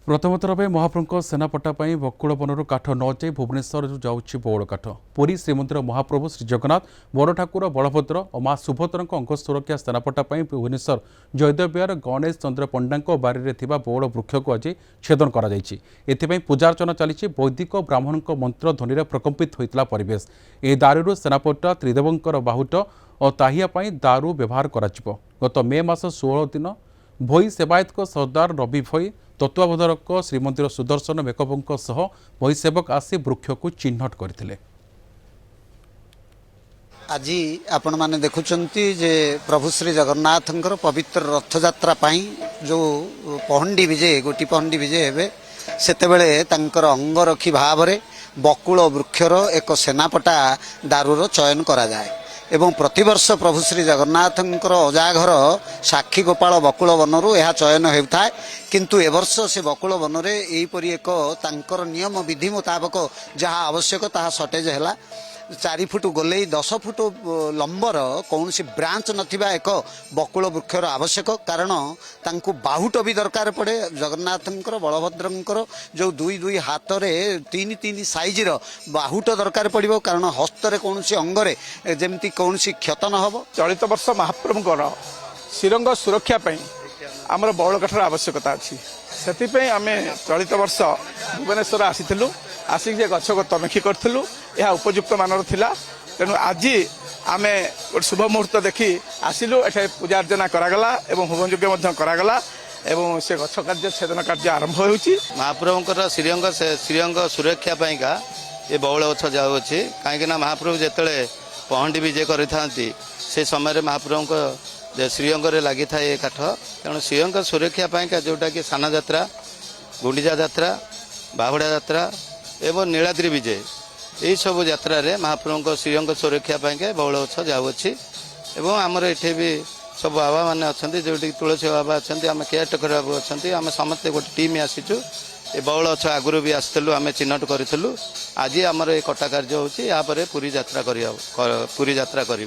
प्रथम थर पर महाप्रभु सेनापटा बकुड़ बनर काठ न जाई भुवनेश्वर जाऊँगी बौड़ काठ पुरी श्रीमंदिर महाप्रभु श्री जगन्नाथ बड़ ठाकुर बलभद्र और माँ सुभद्रा अंग सुरक्षा सेनापटा भुवनेश्वर जयदेव विहार गणेश चंद्र पंडा बारी में बौड़ वृक्ष को आज छेदन कर पूजार्चना चली वैदिक ब्राह्मण मंत्र ध्वनि में प्रकम्पित होता परिवेश ए दारू सेनापटा त्रिदेवंकर बाहुट और ताहिया दारू व्यवहार कर गत मे मास 16 दिन भोई सेवायत सरदार रवि भोई तत्वावधारक श्रीमंदिर सुदर्शन मेकअपों सह भोई सेवक आसी वृक्ष को चिन्हट करथिले। आज आपण माने देखुचंती जे प्रभु श्री जगन्नाथंकर पवित्र रथयात्रा जो पहंडी विजय गोटी पहंडी विजय हेबे सेतेबेले तांकर अंगरखी भाव में बकुल वृक्षर एक सेनापटा दारूर चयन करा जाए एवं प्रतिवर्ष प्रभु श्री जगन्नाथंकर अजाघर साक्षी गोपाल बकुल बनरू यह चयन होता है किंतु एवर्ष से बकुल बनरे यहीपरि एक तांकर नियम विधि मुताबक जहाँ आवश्यक ताहा सटेज है 4 फुट गोले 10 फुट लंबर कौन सी ब्रांच नथिबा एक बकुल वृक्षर आवश्यक कारण तांकु बाहुट भी दरकार पड़े जगन्नाथंकर बलभद्रंकर जो दुई दुई हाथ में 3 साइज बाहुट दरकार पड़ो कारण हस्तर कौन सी अंगरे जमती कौन सी क्षत न हो। चलित वर्ष महाप्रभुंकर श्रीरंग सुरक्षा आमर बौल काठर आवश्यकता अच्छी से आम चलित वर्ष भुवनेश्वर आसीलु आसिक गछ को तनखी करूँ यह उपयुक्त मानर थिला तेणु आज आम गोटे शुभ मुहूर्त देखी आसिलु एठे पूजा अर्चना करागला एवं होम यज्ञ करागला एवं से गछ कार्य छेदन कार्य आरंभ होउची। महाप्रभुंकर श्रीरंग सुरक्षा पाइका ये बौल गछ जाऊँगी कहीं महाप्रभु जिते पहंडी विजय करते से समय महाप्रभु श्रीअंग लगी था ये काठ तेणु श्रीअंग सुरक्षा पाइका जोटा कि साना यात्रा गुंडीचा यात्रा बाहुड़ा यात्रा एवं नीलाद्री विजय यही सब यात्रा महाप्रभु श्रीअंग सुरक्षा पाइका बौल गछ जाऊँगी एवं आमर ये भी सब बाबा मैंने अच्छा जो तुलसी बाबा अच्छा आम केयरटेकर बाबू अच्छा आम समस्ते गोटे टीम आसीचु ये बौल गछ आगुरी भी आसलु आम चिन्हट करूँ आज आमर ये कटा कार्य होची पुरी यात्रा कर